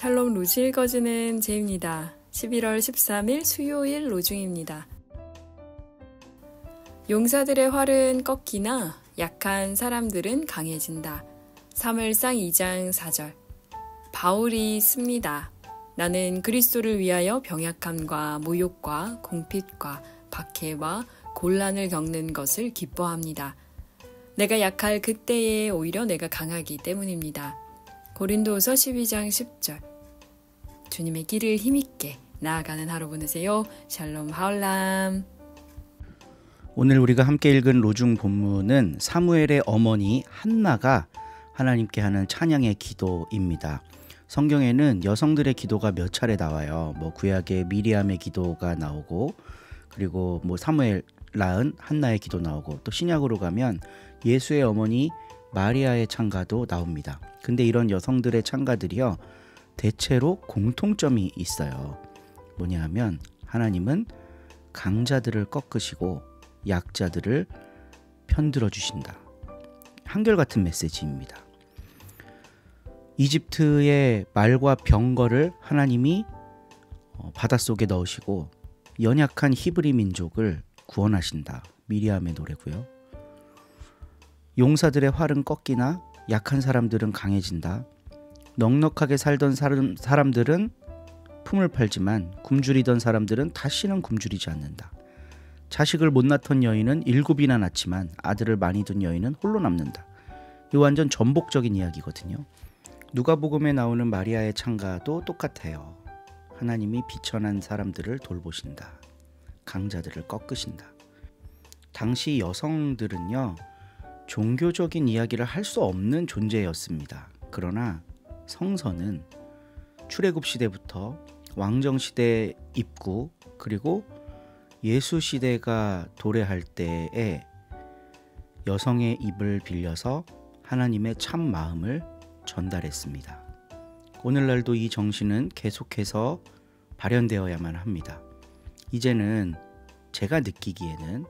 샬롬 로즈 읽어주는 제입니다. 11월 13일 수요일 로중입니다. 용사들의 활은 꺾이나 약한 사람들은 강해진다. 사무엘상 2장 4절. 바울이 씁니다. 나는 그리스도를 위하여 병약함과 모욕과 궁핍과 박해와 곤란을 겪는 것을 기뻐합니다. 내가 약할 그때에 오히려 내가 강하기 때문입니다. 고린도후서 12장 10절. 주님의 길을 힘있게 나아가는 하루 보내세요. 샬롬 하올람. 오늘 우리가 함께 읽은 로중 본문은 사무엘의 어머니 한나가 하나님께 하는 찬양의 기도입니다. 성경에는 여성들의 기도가 몇 차례 나와요. 구약에 미리암의 기도가 나오고, 그리고 사무엘 낳은 한나의 기도 나오고, 또 신약으로 가면 예수의 어머니 마리아의 찬가도 나옵니다. 근데 이런 여성들의 찬가들이요, 대체로 공통점이 있어요. 뭐냐 하면 하나님은 강자들을 꺾으시고 약자들을 편들어 주신다. 한결같은 메시지입니다. 이집트의 말과 병거를 하나님이 바닷속에 넣으시고 연약한 히브리 민족을 구원하신다. 미리암의 노래고요. 용사들의 활은 꺾이나 약한 사람들은 강해진다. 넉넉하게 살던 사람들은 품을 팔지만 굶주리던 사람들은 다시는 굶주리지 않는다. 자식을 못 낳던 여인은 7이나 낳지만 아들을 많이 둔 여인은 홀로 남는다. 이 완전 전복적인 이야기거든요. 누가복음에 나오는 마리아의 찬가도 똑같아요. 하나님이 비천한 사람들을 돌보신다. 강자들을 꺾으신다. 당시 여성들은요, 종교적인 이야기를 할 수 없는 존재였습니다. 그러나 성서는 출애굽 시대부터 왕정 시대 입구, 그리고 예수 시대가 도래할 때에 여성의 입을 빌려서 하나님의 참 마음을 전달했습니다. 오늘날도 이 정신은 계속해서 발현되어야만 합니다. 이제는 제가 느끼기에는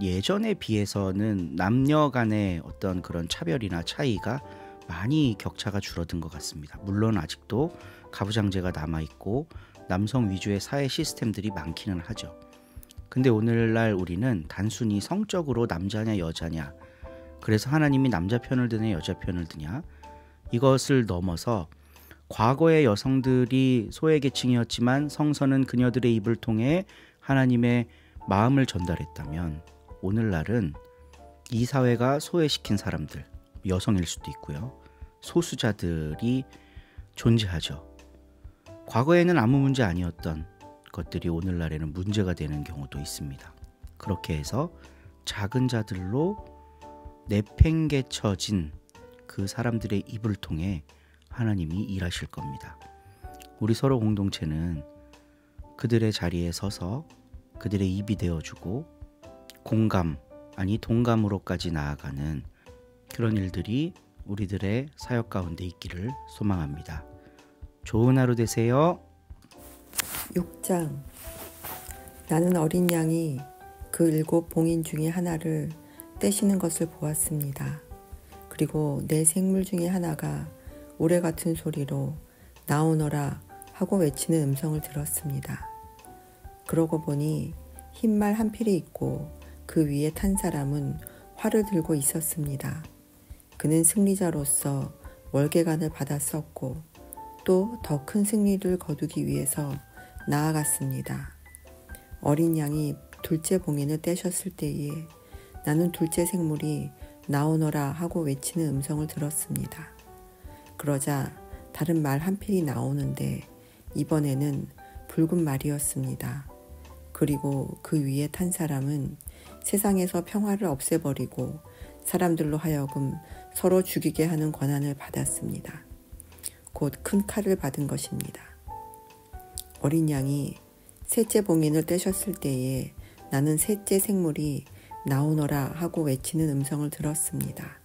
예전에 비해서는 남녀 간의 어떤 그런 차별이나 차이가 많이 격차가 줄어든 것 같습니다. 물론 아직도 가부장제가 남아있고 남성 위주의 사회 시스템들이 많기는 하죠. 근데 오늘날 우리는 단순히 성적으로 남자냐 여자냐, 그래서 하나님이 남자 편을 드냐 여자 편을 드냐, 이것을 넘어서 과거의 여성들이 소외계층이었지만 성서는 그녀들의 입을 통해 하나님의 마음을 전달했다면, 오늘날은 이 사회가 소외시킨 사람들, 여성일 수도 있고요, 소수자들이 존재하죠. 과거에는 아무 문제 아니었던 것들이 오늘날에는 문제가 되는 경우도 있습니다. 그렇게 해서 작은 자들로 내팽개쳐진 그 사람들의 입을 통해 하나님이 일하실 겁니다. 우리 서로 공동체는 그들의 자리에 서서 그들의 입이 되어주고 공감, 아니 동감으로까지 나아가는 그런 일들이 우리들의 사역 가운데 있기를 소망합니다. 좋은 하루 되세요. 6장. 나는 어린 양이 그 7 봉인 중에 하나를 떼시는 것을 보았습니다. 그리고 내 생물 중에 하나가 우레 같은 소리로 나오너라 하고 외치는 음성을 들었습니다. 그러고 보니 흰말 한 필이 있고 그 위에 탄 사람은 활을 들고 있었습니다. 그는 승리자로서 월계관을 받았었고 또 더 큰 승리를 거두기 위해서 나아갔습니다. 어린 양이 둘째 봉인을 떼셨을 때에 나는 둘째 생물이 나오너라 하고 외치는 음성을 들었습니다. 그러자 다른 말 한 필이 나오는데 이번에는 붉은 말이었습니다. 그리고 그 위에 탄 사람은 세상에서 평화를 없애버리고 사람들로 하여금 서로 죽이게 하는 권한을 받았습니다. 곧 큰 칼을 받은 것입니다. 어린 양이 셋째 봉인을 떼셨을 때에 나는 셋째 생물이 나오너라 하고 외치는 음성을 들었습니다.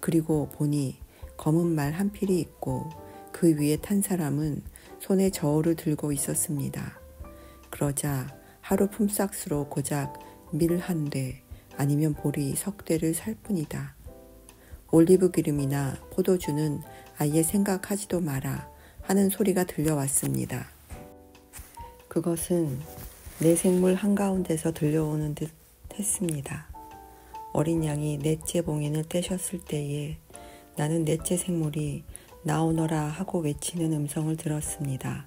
그리고 보니 검은 말 한 필이 있고 그 위에 탄 사람은 손에 저울을 들고 있었습니다. 그러자 하루 품삯으로 고작 밀 한 대 아니면 보리 석 대를 살 뿐이다. 올리브 기름이나 포도주는 아예 생각하지도 마라 하는 소리가 들려왔습니다. 그것은 내 생물 한가운데서 들려오는 듯 했습니다. 어린 양이 넷째 봉인을 떼셨을 때에 나는 넷째 생물이 나오너라 하고 외치는 음성을 들었습니다.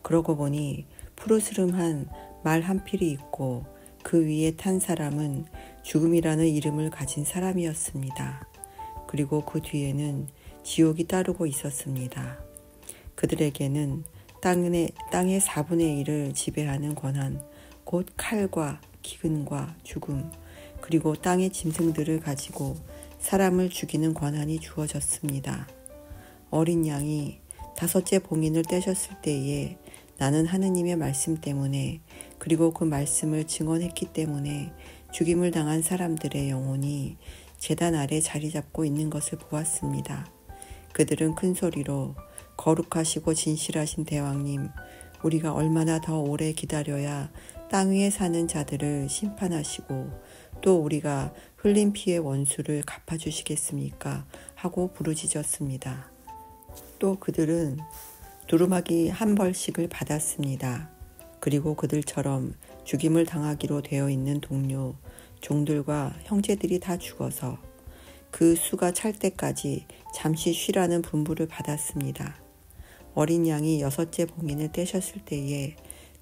그러고 보니 푸르스름한 말 한 필이 있고 그 위에 탄 사람은 죽음이라는 이름을 가진 사람이었습니다. 그리고 그 뒤에는 지옥이 따르고 있었습니다. 그들에게는 땅의 4분의 1을 지배하는 권한, 곧 칼과 기근과 죽음, 그리고 땅의 짐승들을 가지고 사람을 죽이는 권한이 주어졌습니다. 어린 양이 5째 봉인을 떼셨을 때에 나는 하느님의 말씀 때문에 그리고 그 말씀을 증언했기 때문에 죽임을 당한 사람들의 영혼이 제단 아래 자리 잡고 있는 것을 보았습니다. 그들은 큰 소리로 거룩하시고 진실하신 대왕님, 우리가 얼마나 더 오래 기다려야 땅 위에 사는 자들을 심판하시고 또 우리가 흘린 피의 원수를 갚아주시겠습니까? 하고 부르짖었습니다. 또 그들은 두루마기 한 벌씩을 받았습니다. 그리고 그들처럼 죽임을 당하기로 되어 있는 동료, 종들과 형제들이 다 죽어서 그 수가 찰 때까지 잠시 쉬라는 분부를 받았습니다. 어린 양이 6째 봉인을 떼셨을 때에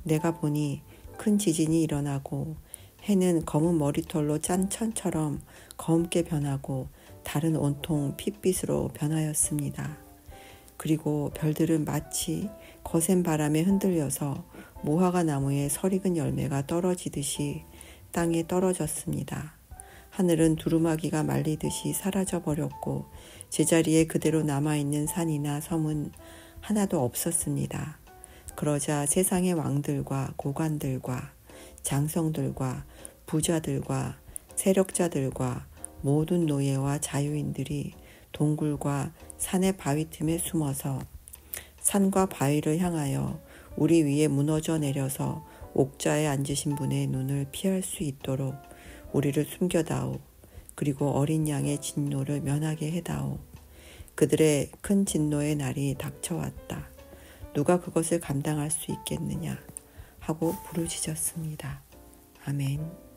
내가 보니 큰 지진이 일어나고 해는 검은 머리털로 짠 천처럼 검게 변하고 달은 온통 핏빛으로 변하였습니다. 그리고 별들은 마치 거센 바람에 흔들려서 무화과 나무에 설익은 열매가 떨어지듯이 땅에 떨어졌습니다. 하늘은 두루마기가 말리듯이 사라져 버렸고 제자리에 그대로 남아있는 산이나 섬은 하나도 없었습니다. 그러자 세상의 왕들과 고관들과 장성들과 부자들과 세력자들과 모든 노예와 자유인들이 동굴과 산의 바위 틈에 숨어서 산과 바위를 향하여 우리 위에 무너져 내려서 옥좌에 앉으신 분의 눈을 피할 수 있도록 우리를 숨겨다오. 그리고 어린 양의 진노를 면하게 해다오. 그들의 큰 진노의 날이 닥쳐왔다. 누가 그것을 감당할 수 있겠느냐 하고 부르짖었습니다. 아멘.